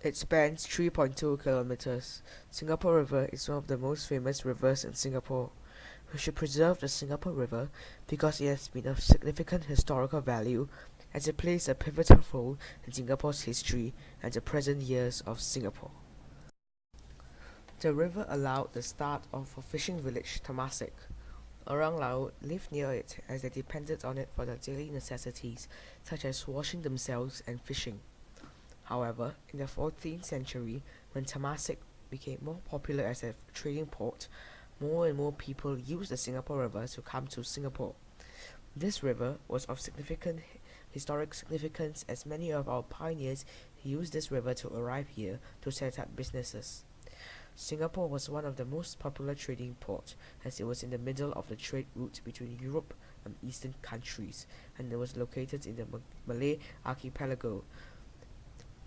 It spans 3.2 kilometers. Singapore River is one of the most famous rivers in Singapore. We should preserve the Singapore River because it has been of significant historical value as it plays a pivotal role in Singapore's history and the present years of Singapore. The river allowed the start of a fishing village, Temasek. Orang Laut lived near it as they depended on it for their daily necessities such as washing themselves and fishing. However, in the 14th century, when Temasek became more popular as a trading port, more and more people used the Singapore River to come to Singapore. This river was of significant historic significance as many of our pioneers used this river to arrive here to set up businesses. Singapore was one of the most popular trading ports as it was in the middle of the trade route between Europe and Eastern countries, and it was located in the Malay archipelago.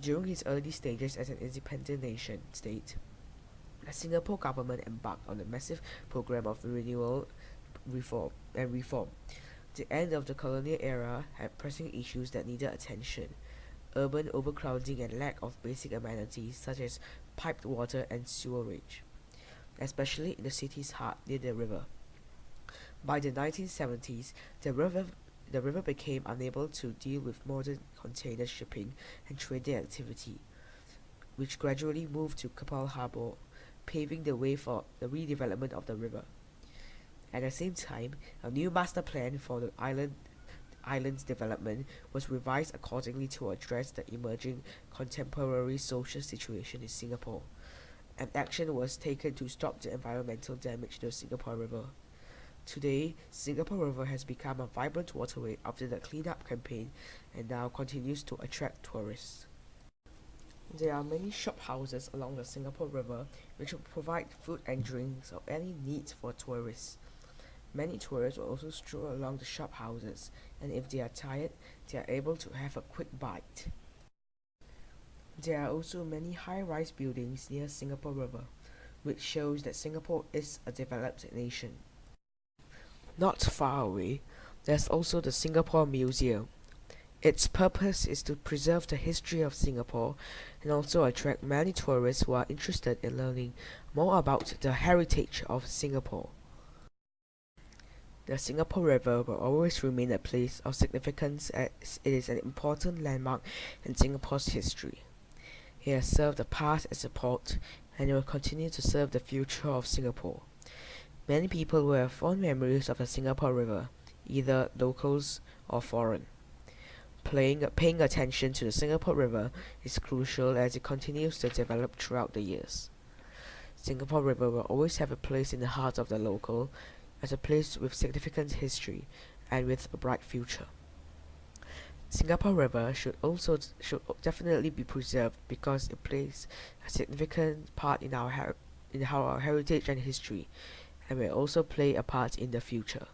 During its early stages as an independent nation state, the Singapore government embarked on a massive program of renewal, reform. The end of the colonial era had pressing issues that needed attention: urban overcrowding and lack of basic amenities such as piped water and sewerage, especially in the city's heart near the river. By the 1970s, the river became unable to deal with modern container shipping and trading activity, which gradually moved to Kapal Harbour, paving the way for the redevelopment of the river. At the same time, a new master plan for the island's development was revised accordingly to address the emerging contemporary social situation in Singapore, and action was taken to stop the environmental damage to the Singapore River. Today, Singapore River has become a vibrant waterway after the cleanup campaign and now continues to attract tourists. There are many shop houses along the Singapore River which will provide food and drinks or any needs for tourists. Many tourists will also stroll along the shop houses, and if they are tired, they are able to have a quick bite. There are also many high-rise buildings near Singapore River, which shows that Singapore is a developed nation. Not far away, there's also the Singapore Museum. Its purpose is to preserve the history of Singapore and also attract many tourists who are interested in learning more about the heritage of Singapore. The Singapore River will always remain a place of significance as it is an important landmark in Singapore's history. It has served the past as a port, and it will continue to serve the future of Singapore. Many people will have fond memories of the Singapore River, either locals or foreign. Paying attention to the Singapore River is crucial as it continues to develop throughout the years. Singapore River will always have a place in the heart of the local, as a place with significant history and with a bright future. Singapore River should definitely be preserved because it plays a significant part in our heritage and history, and will also play a part in the future.